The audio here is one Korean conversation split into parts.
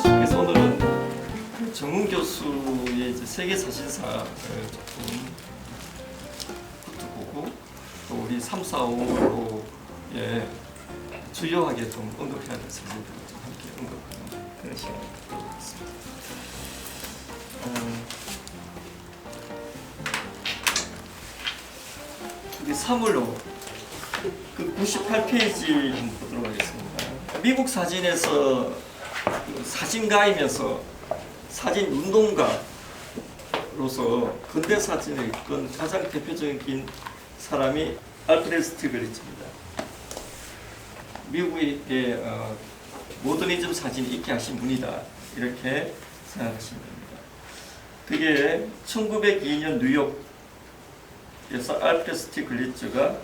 그래서 오늘은 정훈 교수의 이제 세계 사진사를 조금 보고 또 우리 3, 4, 5호에 주요하게 좀 언급해야 될 사진들을 좀 함께 언급하는 그런 시간을 갖도록 하겠습니다. 우리 3월로 그 98페이지 한번 보도록 하겠습니다. 미국 사진에서 사진가이면서 사진 운동가로서 근대 사진을 이끈 가장 대표적인 사람이 알프레드 스틸리츠입니다. 미국의 모더니즘 사진이 있게 하신 분이다, 이렇게 생각하시면 됩니다. 그게 1902년 뉴욕에서 알프레드 스틸리츠가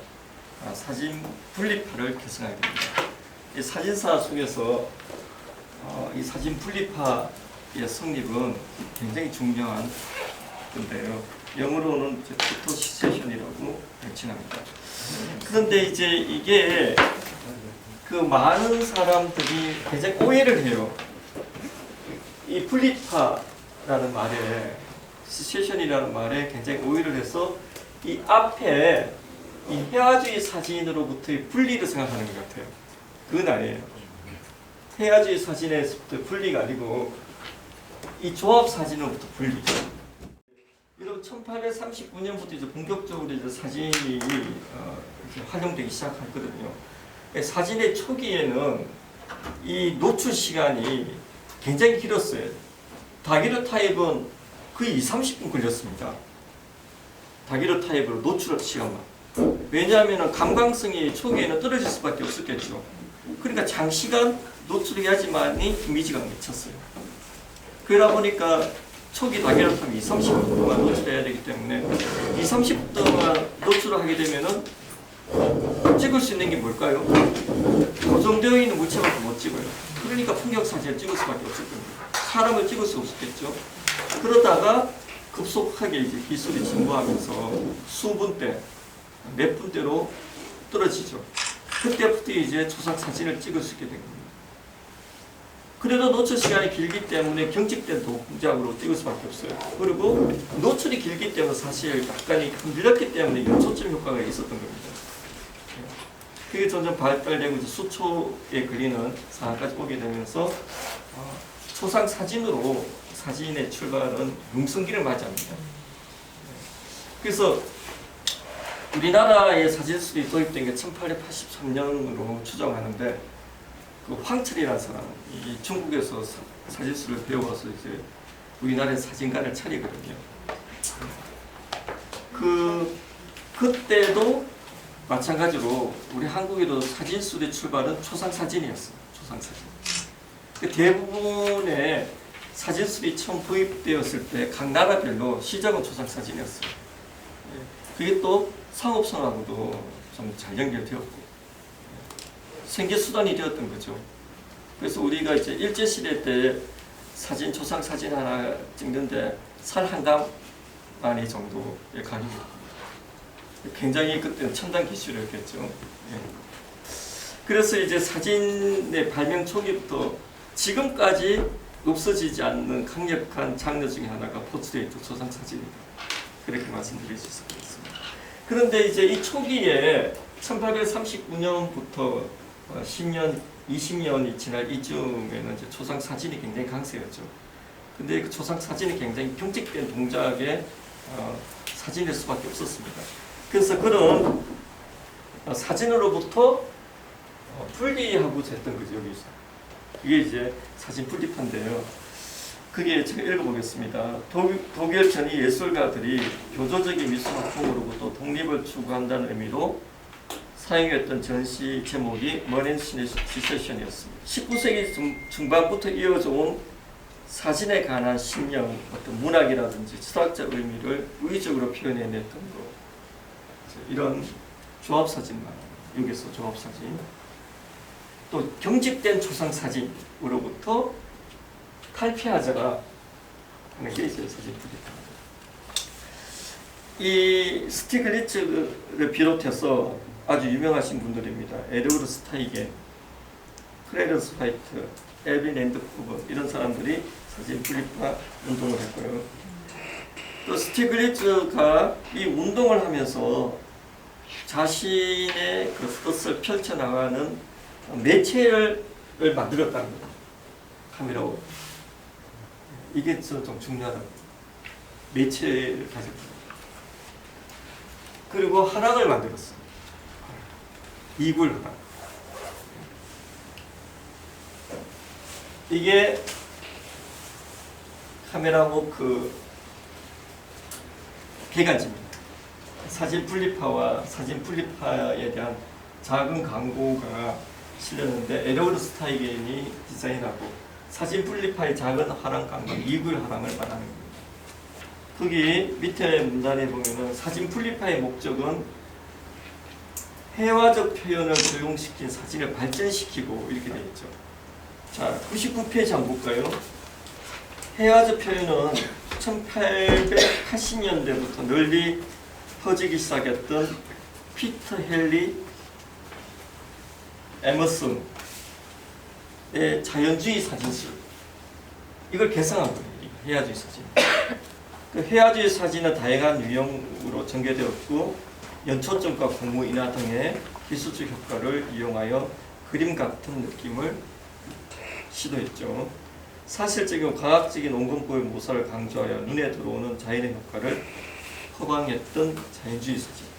사진 분리파를 결성하게 됩니다. 이 사진사 속에서 이 사진 분리파의 성립은 굉장히 중요한 건데요. 영어로는 포토시세션이라고 칭합니다. 그런데 이제 이게 그 많은 사람들이 굉장히 오해를 해요. 이 분리파라는 말에, 시세션이라는 말에 굉장히 오해를 해서 이 앞에 이 회화주의 사진으로부터의 분리를 생각하는 것 같아요. 그건 아니에요. 회화주의 사진에서부터 분리가 아니고 이 조합 사진으로부터 분리죠. 이런 1839년부터 이제 본격적으로 이제 사진이 이제 활용되기 시작했거든요. 사진의 초기에는 이 노출 시간이 굉장히 길었어요. 다기로타입은 거의 20-30분 걸렸습니다. 다기로타입으로 노출 시간만. 왜냐하면 감광성이 초기에는 떨어질 수밖에 없었겠죠. 그러니까 장시간 노출해야지만이 이미지가 미쳤어요. 그러다 보니까 초기 다기로타입이 20-30분 동안 노출해야 되기 때문에 20-30분 동안 노출을 하게 되면은 찍을 수 있는 게 뭘까요? 고정되어 있는 물체밖에 못 찍어요. 그러니까 풍경 사진을 찍을 수밖에 없을 겁니다. 사람을 찍을 수 없었겠죠. 그러다가 급속하게 이제 기술이 진보하면서 수분대, 몇 분대로 떨어지죠. 그때부터 이제 초상 사진을 찍을 수 있게 된 겁니다. 그래도 노출 시간이 길기 때문에 경직된 동작으로 찍을 수밖에 없어요. 그리고 노출이 길기 때문에 사실 약간이 흔들렸기 때문에 이런 초점 효과가 있었던 겁니다. 그게 점점 발달되고 이제 수초에 걸리는 상황까지 오게 되면서 초상 사진으로 사진의 출발은 융성기를 맞이합니다. 그래서 우리나라의 사진술이 도입된 게 1883년으로 추정하는데 그 황철이라는 사람, 이 중국에서 사진술을 배워서 이제 우리나라에 사진관을 차리거든요. 그때도 마찬가지로 우리 한국에도 사진술의 출발은 초상 사진이었어요. 초상 사진. 대부분의 사진술이 처음 도입되었을 때 각 나라별로 시작은 초상 사진이었어요. 그게 또 상업선하고도 좀 잘 연결되었고 생계 수단이 되었던 거죠. 그래서 우리가 이제 일제 시대 때 사진 초상 사진 하나 찍는데 살 한 가마니 정도의 가격이 굉장히 그때는 첨단 기술이었겠죠. 그래서 이제 사진의 발명 초기부터 지금까지 없어지지 않는 강력한 장르 중에 하나가 포트레이트 초상 사진입니다. 그렇게 말씀드릴 수 있을 것 같습니다. 그런데 이제 이 초기에 1839년부터 10년, 20년이 지날 이쯤에는 이제 초상 사진이 굉장히 강세였죠. 근데 그 초상 사진이 굉장히 경직된 동작의 사진일 수밖에 없었습니다. 그래서 그런 사진으로부터 분리하고 했던 거죠, 여기서. 이게 이제 사진 분리파인데요. 그게 제가 읽어보겠습니다. 독일 전위 예술가들이 교조적인 미술학풍으로부터 독립을 추구한다는 의미로 사용했던 전시 제목이 머넨신의 시세션이었습니다. 19세기 중반부터 이어져 온 사진에 관한 신념, 어떤 문학이라든지 철학적 의미를 의적으로 표현해냈던 것. 이런 조합사진만, 여기서 조합사진. 또 경직된 초상사진으로부터 탈피하자가 하는 게 있어요. 사진 분리파. 이 스티글리츠를 비롯해서 아주 유명하신 분들입니다. 에드워드 스타이겐, 클래런스 화이트, 엘빈 랜드쿠버 이런 사람들이 사진 분리파 운동을 했고요. 또 스티글리츠가 이 운동을 하면서 자신의 그 뜻을 펼쳐나가는 매체를 만들었답니다. 카메라로. 이게 좀 중요하다. 매체를 가졌다. 그리고 화랑을 만들었어. 이불 화랑. 이게 카메라고 그 개간지입니다. 사진 분리파와 사진 분리파에 대한 작은 광고가 실렸는데 에드워드 스타이겐이 디자인하고 사진 분리파의 작은 화랑 광고, 이불 화랑을 말하는 겁니다. 거기 밑에 문단에 보면은 사진 분리파의 목적은 회화적 표현을 적용시킨 사진을 발전시키고 이렇게 되어 있죠. 자, 99페이지 한번 볼까요? 회화적 표현은 1880년대부터 널리 퍼지기 시작했던 피터 헨리 에머슨의 자연주의 사진술, 이걸 개성한 거예요. 회화주의 사진. 그 회화주의 사진은 다양한 유형으로 전개되었고 연초점과 고무 인화 등의 기술적 효과를 이용하여 그림 같은 느낌을 시도했죠. 사실적이고 과학적인 원근법의 모사를 강조하여 눈에 들어오는 자연의 효과를 허방했던 자연주의 사진.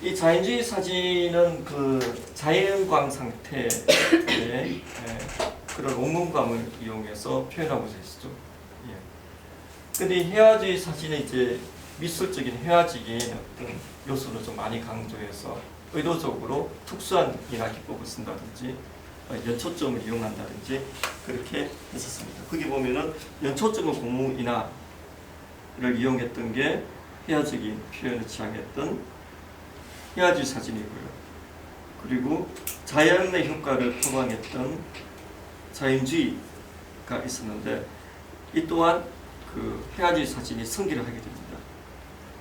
이 자연주의 사진은 그 자연광 상태의 그런 원근감을 이용해서 표현하고자 했죠. 예. 근데 회화주의 사진은 이제 미술적인 회화적인 어떤 요소를 좀 많이 강조해서 의도적으로 특수한 인화 기법을 쓴다든지 연초점을 이용한다든지 그렇게 했었습니다. 거기 보면은 연초점을 고무 인화를 이용했던 게 회화적인 표현을 지향했던 회화주의 사진이고요. 그리고 자연의 효과를 표방했던 자연주의가 있었는데 이 또한 그 회화주의 사진이 성기를 하게 됩니다.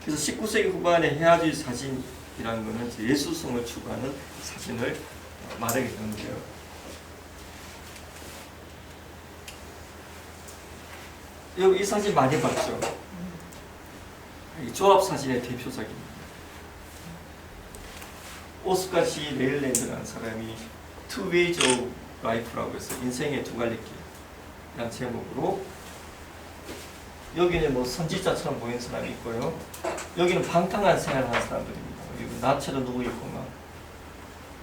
그래서 19세기 후반에 회화주의 사진이라는 것은 예술성을 추구하는 사진을 말하게 되는데요. 여기 이 사진 많이 봤죠? 이 조합 사진의 대표작입니다. 오스카 시 레일랜드라는 사람이 Two Ways of Life라고 해서 인생의 두 갈래 길이라는 제목으로 여기는 뭐 선지자처럼 보이는 사람이 있고요. 여기는 방탕한 생활을 하는 사람들입니다. 여기 나처럼 누구 있고 막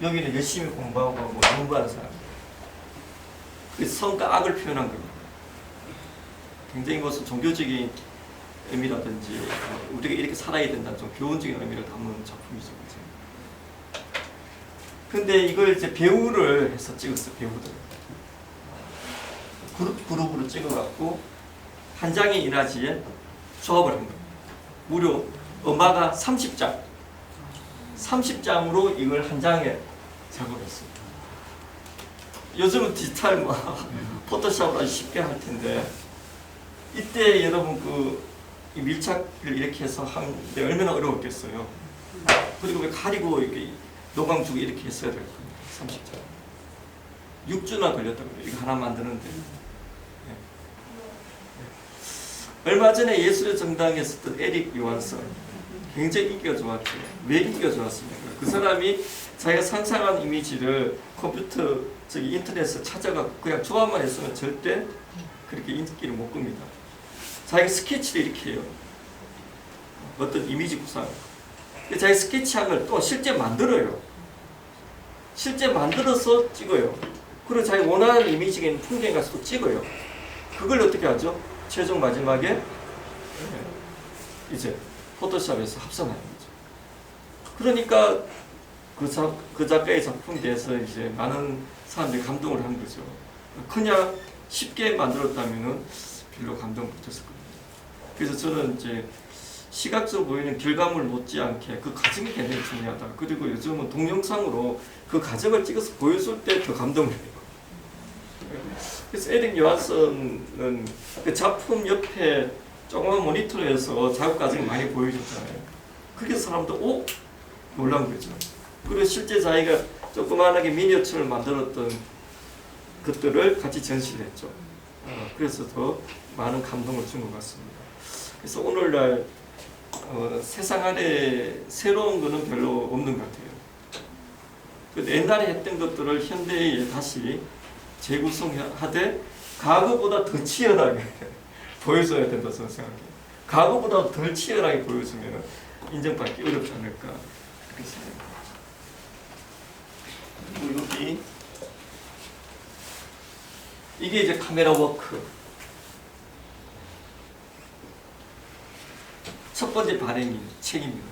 여기는 열심히 공부하고 뭐 공부하는 사람들. 그 성과 악을 표현한 겁니다. 굉장히 무슨 종교적인 의미라든지 우리가 이렇게 살아야 된다는 좀 교훈적인 의미를 담는 작품이죠. 근데 이걸 이제 배우를 해서 찍었어요. 배우들 그룹으로 찍어갖고 한 장의 인화지에 조합을 한 겁니다. 무려 엄마가 30장으로 이걸 한 장에 작업했어요. 요즘은 디지털 뭐 포토샵으로 아주 쉽게 할 텐데 이때 여러분 이 밀착을 이렇게 해서 하는데 얼마나 어려웠겠어요. 그리고 왜 가리고 이렇게 노광 주고 이렇게 했어야 될 겁니다. 30장. 6주나 걸렸다고 그래요. 이거 하나 만드는데. 네. 얼마 전에 예술의 정당에 있었던 에릭 요한슨. 굉장히 인기가 좋았죠. 왜 인기가 좋았습니까? 그 사람이 자기가 상상한 이미지를 컴퓨터, 인터넷에서 찾아가고 그냥 조합만 했으면 절대 그렇게 인기를 못 끕니다. 자기가 스케치를 이렇게 해요. 어떤 이미지 구상. 자기 스케치한 걸 또 실제 만들어요. 실제 만들어서 찍어요. 그리고 자기 원하는 이미지인 풍경에 가서 또 찍어요. 그걸 어떻게 하죠? 최종 마지막에 이제 포토샵에서 합성하는 거죠. 그러니까 그 작가의 작품에 대해서 이제 많은 사람들이 감동을 한 거죠. 그냥 쉽게 만들었다면은 별로 감동 못했을 겁니다. 그래서 저는 이제 시각적으로 보이는 결과물 못지않게 그 과정이 굉장히 중요하다. 그리고 요즘은 동영상으로 그 과정을 찍어서 보여줄 때 더 감동을 해요. 그래서 에릭 요한슨은 그 작품 옆에 조그만 모니터에서 작업 과정을 많이 보여줬잖아요. 그게 사람도 놀란 거죠. 그리고 실제 자기가 조그만하게 미니어처를 만들었던 것들을 같이 전시를 했죠. 그래서 더 많은 감동을 준 것 같습니다. 그래서 오늘날 세상 안에 새로운 거는 별로 없는 것 같아요. 근데 옛날에 했던 것들을 현대에 다시 재구성하되 과거보다 더 치열하게 보여줘야 된다 저는 생각해요. 과거보다 덜 치열하게 보여주면 인정받기 어렵지 않을까 그렇게 생각합니다. 그리고 여기 이게 이제 카메라 워크. 첫 번째 발행인 책입니다.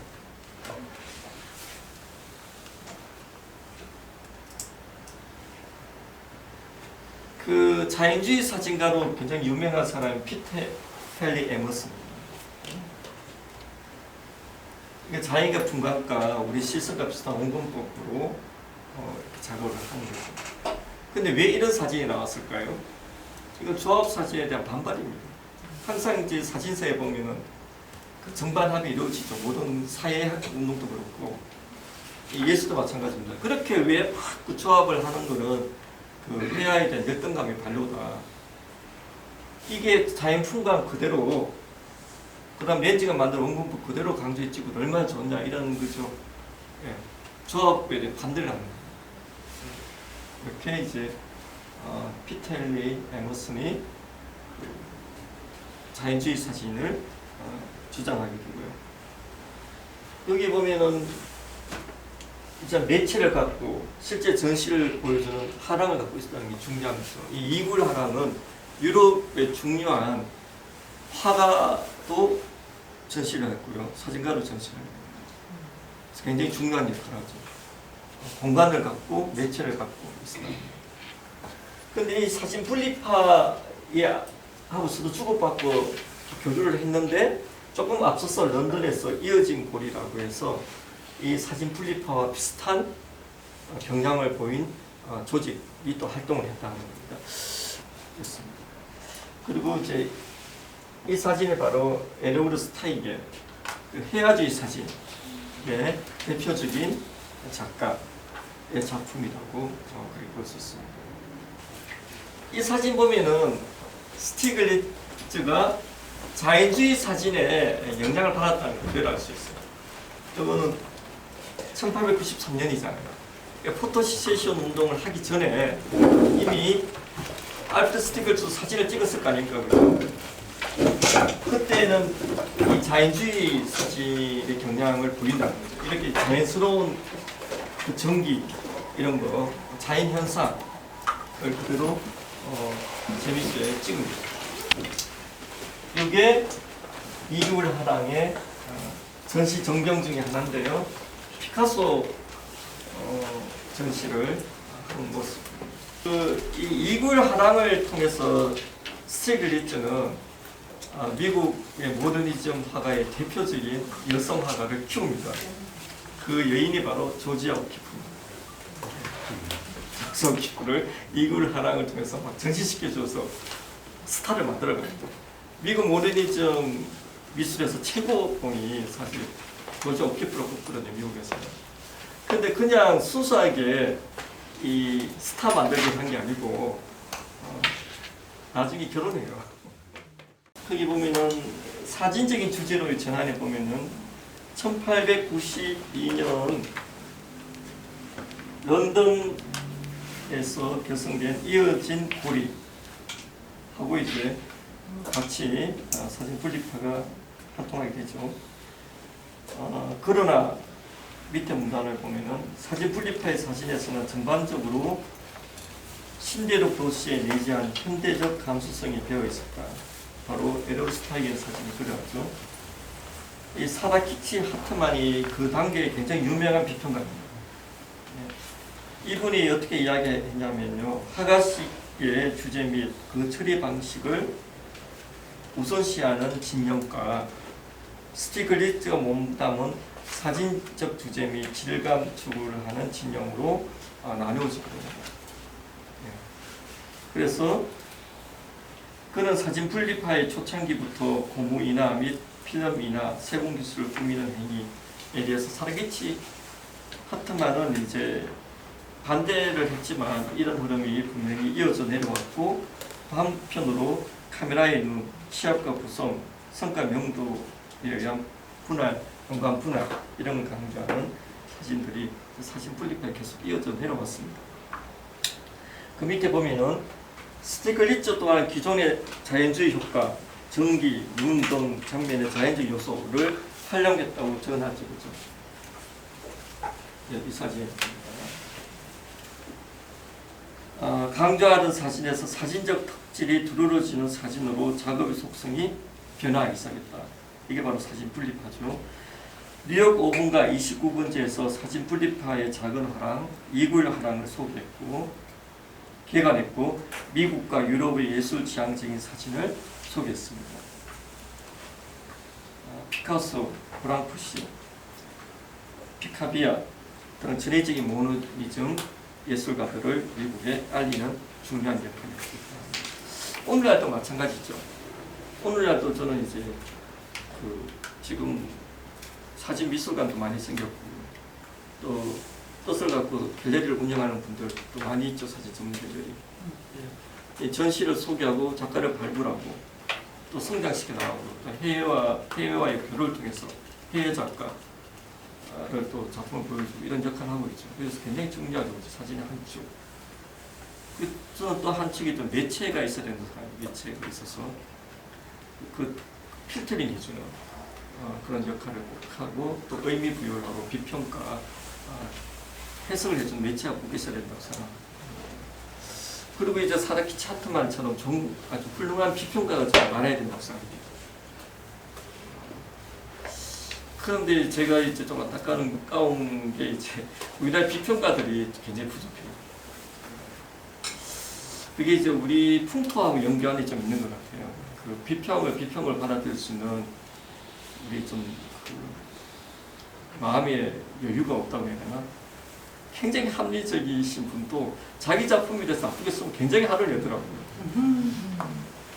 그 자연주의 사진가로 굉장히 유명한 사람이 피터 헨리 에머슨입니다. 그러니까 자연과 풍각과 우리 실선과 비슷한 원근법으로 이렇게 작업을 하는 거죠. 근데 왜 이런 사진이 나왔을까요? 이건 조합 사진에 대한 반발입니다. 항상 이제 사진사에 보면은 그 정반합이 이루어지죠. 모든 사회 운동도 그렇고 예술도 마찬가지입니다. 그렇게 왜 막 조합을 하는 거는 그 회화에 대한 열등감의 발로다. 이게 자연 풍광 그대로, 그 다음 렌즈가 만든 원근법 그대로 강조해 찍고 얼마나 좋냐 이런 거죠. 예. 조합에 대해 반대를 합니다. 이렇게 이제 피터 헨리 에머슨이 자연주의 사진을 주장하게 되고요. 여기 보면은 이제 매체를 갖고 실제 전시를 보여주는 하랑을 갖고 있었다는 게 중요합니다. 이 이굴 하랑은 유럽의 중요한 화가도 전시를 했고요. 사진가도 전시를 했고요. 굉장히 중요한 역할을 하죠. 공간을 갖고 매체를 갖고 있습니다. 근데 이 사진 분리파에 하고서도 주고받고 교류를 했는데 조금 앞서서 런던에서 이어진 고리라고 해서 이 사진 분리파와 비슷한 경향을 보인 조직이 또 활동을 했다는 겁니다. 그렇습니다. 그리고 이제 이 사진이 바로 에드워드 스타이겔 그 해야주의 사진의 대표적인 작가의 작품이라고 그렇게 볼 수 있습니다. 이 사진 보면은 스티글리츠가 자연주의 사진에 영향을 받았다는 걸 그대로 알 수 있어요. 저거는 1893년이잖아요. 포토시세이션 운동을 하기 전에 이미 알프레드 스티글츠 사진을 찍었을 거 아닙니까? 그죠? 그때는 이 자연주의 사진의 경향을 보인다는 거죠. 이렇게 자연스러운 그 전기 이런 거, 자연 현상을 그대로 재밌게 찍은 거죠. 이게 이글 하랑의 전시 전경 중에 하나인데요. 피카소 전시를 한 모습. 이 이글 하랑을 통해서 스티글리츠는 미국의 모더니즘 화가의 대표적인 여성 화가를 키웁니다. 그 여인이 바로 조지아 오키프입니다. 조지아 오키프를 이글 하랑을 통해서 막 전시시켜줘서 스타를 만들어갑니다. 미국 모더니즘 미술에서 최고봉이 사실 조지아 오키프로 꼽거든요, 미국에서는. 근데 그냥 순수하게 이 스타 만들기 한 게 아니고 나중에 결혼해요. 여기 보면은 사진적인 주제로 전환해 보면은 1892년 런던에서 결성된 이어진 고리 하고 이제 같이 사진 분리파가 활동하게 되죠. 그러나 밑에 문단을 보면은 사진 분리파의 사진에서는 전반적으로 신대륙 도시에 내재한 현대적 감수성이 배어 있었다. 바로 에드워드 스타이겔 사진을 그려왔죠. 이 사다키치 하트만이 그 단계에 굉장히 유명한 비평가입니다. 이분이 어떻게 이야기했냐면요. 화가식의 주제 및 그 처리 방식을 우선시하는 진영과 스티글리츠가 몸담은 사진적 주제 및 질감 추구를 하는 진영으로 나누어지거든요. 그래서 그는 사진 분리파의 초창기부터 고무이나 및 필름이나 세공 기술을 꾸미는 행위에 대해서 살아계치 하트만은 이제 반대를 했지만 이런 흐름이 분명히 이어져 내려왔고, 또 한편으로 카메라의 눈, 시압과 구성, 성과 명도에 의한 분할, 공간 분할 이런 걸 강조하는 사진들이 사진 분리파에 계속 이어져 내려왔습니다. 그 밑에 보면은 스티글리츠 또한 기존의 자연주의 효과, 전기, 눈 등 장면의 자연적 요소를 활용했다고 전하죠. 그죠? 이 사진입니다. 강조하던 사진에서 사진적 특질이 두드러지는 사진으로 작업의 속성이 변화하기 시작했다. 이게 바로 사진 분리파죠. 뉴욕 5분과 29번째에서 사진 분리파의 작은 화랑, 291 화랑을 소개했고 개관했고, 미국과 유럽의 예술 지향적인 사진을 소개했습니다. 피카소, 브랑푸시, 피카비아 등 전회적인 모노니즘 예술가들을 미국에 알리는 중요한 역할을 했습니다. 오늘날도 마찬가지죠. 오늘날도 저는 이제 지금 사진 미술관도 많이 생겼고, 또 뜻을 갖고 갤러리를 운영하는 분들도 많이 있죠. 사진 전문 갤러리. 전시를 소개하고 작가를 발굴하고 또 성장시켜 나가고, 해외와의 교류를 통해서 해외 작가를 또 작품을 보여주고 이런 역할을 하고 있죠. 그래서 굉장히 중요하죠. 사진의 한 축. 저는 또 한 축이 또 매체가 있어야 되는 사람이 매체가 있어서 그 필터링 해주는 그런 역할을 꼭 하고, 또 의미 부여를 하고 비평가, 해석을 해주는 매체가 꼭 있어야 된다고 생각합니다. 그리고 이제 사다키 차트만처럼 아주 훌륭한 비평가가 좀 많아야 된다고 생각합니다. 그런데 제가 이제 좀 안타까운 게 이제 우리나라 비평가들이 굉장히 부족해요. 그게 이제 우리 풍토하고 연관이 좀 있는 것 같아요. 그 비평을 받아들일 수 있는 우리 좀 마음의 여유가 없다고 해야 되나? 굉장히 합리적이신 분도 자기 작품에 대해서 나쁘게 쓰면 굉장히 화를 내더라고요.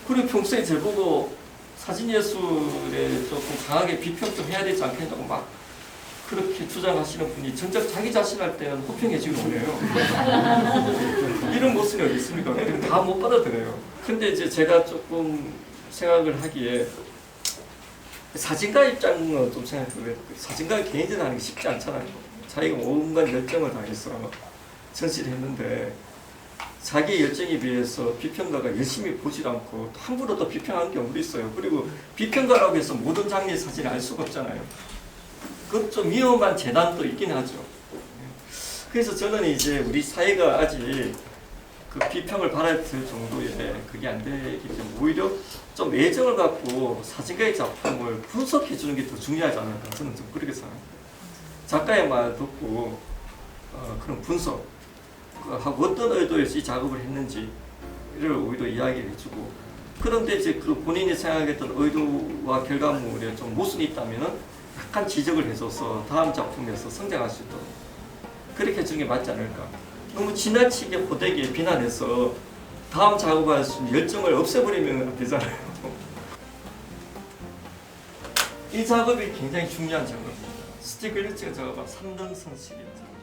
그리고 평소에 저보고 사진예술에 조금 강하게 비평 좀 해야 되지 않겠냐고 막 그렇게 주장하시는 분이 정작 자기 자신 할 때는 호평해 주고 그래요. 이런 모습이 어디 있습니까? 다 못 받아들여요. 근데 이제 제가 조금 생각을 하기에 사진가 입장은 좀 생각해요. 사진가 개인전 하는 게 쉽지 않잖아요. 자기가 온갖 열정을 다해서 전시를 했는데 자기 열정에 비해서 비평가가 열심히 보질 않고 함부로 또 비평하는 경우도 있어요. 그리고 비평가라고 해서 모든 장르의 사진을 알 수가 없잖아요. 그것 좀 위험한 재단도 있긴 하죠. 그래서 저는 이제 우리 사회가 아직 그 비평을 받아들일 정도의 그게 안 되기 때문에 오히려 좀 애정을 갖고 사진가의 작품을 분석해 주는 게 더 중요하지 않을까, 저는 좀 그렇게 생각합니다. 작가의 말 듣고 그런 분석하고 어떤 의도에서 이 작업을 했는지를 오히려 이야기를 해주고, 그런데 이제 그 본인이 생각했던 의도와 결과물에 좀 모순이 있다면은 약간 지적을 해줘서 다음 작품에서 성장할 수 있도록 그렇게 해주는 게 맞지 않을까. 너무 지나치게 호되게 비난해서 다음 작업할 수 있는 열정을 없애버리면 되잖아요. 이 작업이 굉장히 중요한 작업입니다. 스티글리츠가 작업한 3등 성실입니다.